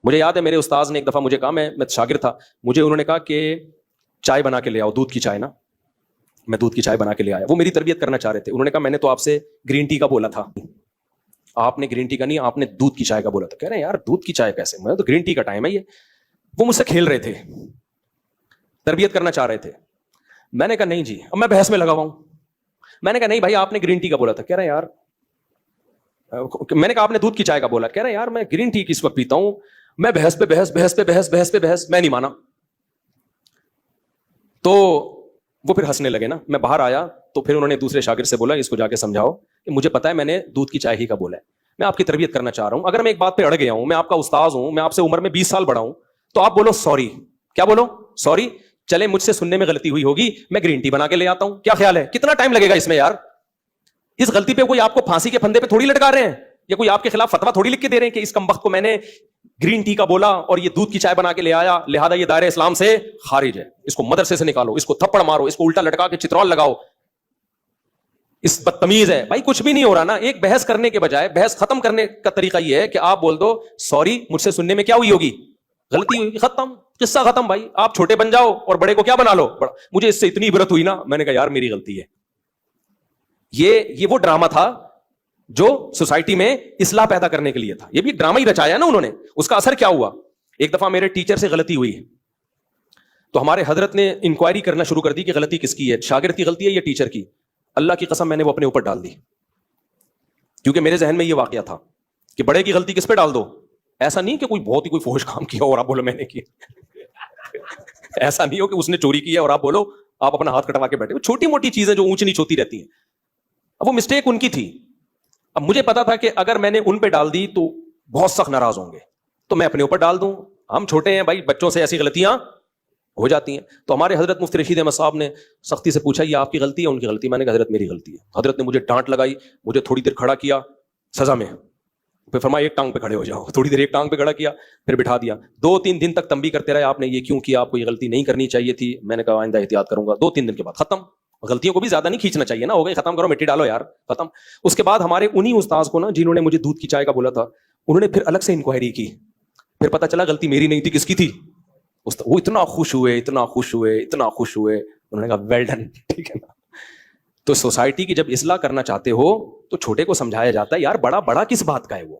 مجھے یاد ہے میرے استاذ نے ایک دفعہ مجھے کہا, میں شاگرد تھا, مجھے انہوں نے کہا کہ چائے بنا کے لے آؤ, دودھ کی چائے نا. میں دودھ کی چائے بنا کے لے آیا. وہ میری تربیت کرنا چاہ رہے تھے. انہوں نے کہا میں نے تو آپ سے گرین ٹی کا بولا تھا, آپ نے گرین ٹی کا نہیں, آپ نے دودھ کی چائے کا بولا تھا. کہہ رہے ہیں یار دودھ کی چائے کیسے, میں تو گرین ٹی کا ٹائم ہے یہ. وہ مجھ سے کھیل رہے تھے, تربیت کرنا چاہ رہے تھے. میں نے کہا نہیں جی, اب میں بحث میں لگا ہوا ہوں. میں نے کہا نہیں بھائی آپ نے گرین ٹی کا بولا تھا. کہہ رہے ہیں یار, میں نے کہا آپ نے دودھ کی چائے کا بولا. کہہ رہے ہیں یار میں گرین ٹی کس وقت پیتا ہوں, میں بحث پہ بحث, بحث پہ بحث, بحث پہ بحث, میں نہیں مانا. تو وہ پھر ہنسنے لگے نا. میں باہر آیا تو پھر انہوں نے دوسرے شاگرد سے بولا اس کو جا کے سمجھاؤ کہ مجھے پتا ہے میں نے دودھ کی چائے ہی کا بولا ہے, میں آپ کی تربیت کرنا چاہ رہا ہوں. اگر میں ایک بات پہ اڑ گیا ہوں, میں آپ کا استاذ ہوں, میں آپ سے عمر میں 20 سال بڑا ہوں, تو آپ بولو سوری. کیا بولو؟ سوری. چلے مجھ سے سننے میں غلطی ہوئی ہوگی, میں گرین ٹی بنا کے لے آتا ہوں. کیا خیال ہے کتنا ٹائم لگے گا اس میں یار؟ اس غلطی پہ کوئی آپ کو پھانسی کے پھندے پہ تھوڑی لٹکا رہے ہیں, یا کوئی آپ کے خلاف فتوا تھوڑی لکھ کے دے رہے ہیں کہ اس کمبخت کو میں نے گرین ٹی کا بولا اور یہ دودھ کی چائے بنا کے لے آیا, لہذا یہ دائرہ اسلام سے خارج ہے, اس کو مدرسے سے نکالو, اس کو تھپڑ مارو, اس کو الٹا لٹکا کے چترول لگاؤ, اس بدتمیز ہے. بھائی کچھ بھی نہیں ہو رہا نا. ایک بحث کرنے کے بجائے بحث ختم کرنے کا طریقہ یہ ہے کہ آپ بول دو سوری, مجھ سے سننے میں کیا ہوئی ہوگی, غلطی ہوئی, ختم, قصہ ختم. بھائی آپ چھوٹے بن جاؤ اور بڑے کو کیا بنا لو. مجھے اس سے اتنی عبرت ہوئی نا, میں نے کہا یار میری غلطی ہے. یہ وہ ڈرامہ تھا جو سوسائٹی میں اصلاح پیدا کرنے کے لیے تھا. یہ بھی ڈرامہ ہی رچایا نا انہوں نے. اس کا اثر کیا ہوا؟ ایک دفعہ میرے ٹیچر سے غلطی ہوئی تو ہمارے حضرت نے انکوائری کرنا شروع کر دی کہ غلطی کس کی ہے, شاگرد کی غلطی ہے یا ٹیچر کی. اللہ کی قسم میں نے وہ اپنے اوپر ڈال دی, کیونکہ میرے ذہن میں یہ واقعہ تھا کہ بڑے کی غلطی کس پہ ڈال دو. ایسا نہیں کہ کوئی بہت ہی کوئی فحش کام کیا اور آپ بولو میں نے کیا. ایسا نہیں ہو کہ اس نے چوری کی ہے اور آپ بولو, آپ اپنا ہاتھ کٹوا کے بیٹھے. چھوٹی موٹی چیزیں جو اونچ نیچ ہوتی رہتی ہیں. اب وہ مسٹیک ان کی تھی. اب مجھے پتا تھا کہ اگر میں نے ان پہ ڈال دی تو بہت سخت ناراض ہوں گے, تو میں اپنے اوپر ڈال دوں. ہم چھوٹے ہیں بھائی, بچوں سے ایسی غلطیاں ہو جاتی ہیں. تو ہمارے حضرت مفتی رشید احمد صاحب نے سختی سے پوچھا یہ آپ کی غلطی ہے ان کی غلطی؟ میں نے کہا حضرت میری غلطی ہے. حضرت نے مجھے ڈانٹ لگائی, مجھے تھوڑی دیر کھڑا کیا سزا میں, پھر فرمایا ایک ٹانگ پہ کھڑے ہو جاؤ. تھوڑی دیر ایک ٹانگ پہ کھڑا کیا, پھر بٹھا دیا. 2-3 دن تک تنبیہ کرتے رہے, آپ نے یہ کیوں کیا, آپ کو یہ غلطی نہیں کرنی چاہیے تھی. میں نے کہا آئندہ احتیاط کروں گا. 2-3 دن کے بعد ختم. غلطیوں کو بھی زیادہ نہیں کھینچنا چاہیے نا, ہو گئی ختم کرو, مٹی ڈالو یار, ختم. اس کے بعد ہمارے انہی استاذ کو نا جنہوں نے مجھے دودھ کی چائے کا بولا تھا, انہوں نے پھر الگ سے انکوائری کی. پھر پتا چلا غلطی میری نہیں تھی, کس کی تھی. وہ اتنا خوش ہوئے, اتنا خوش ہوئے, اتنا خوش ہوئے. انہوں نے کہا ویل ڈن, ٹھیک ہے نا. تو سوسائٹی کی جب اصلاح کرنا چاہتے ہو تو چھوٹے کو سمجھایا جاتا ہے یار بڑا بڑا کس بات کا ہے وہ.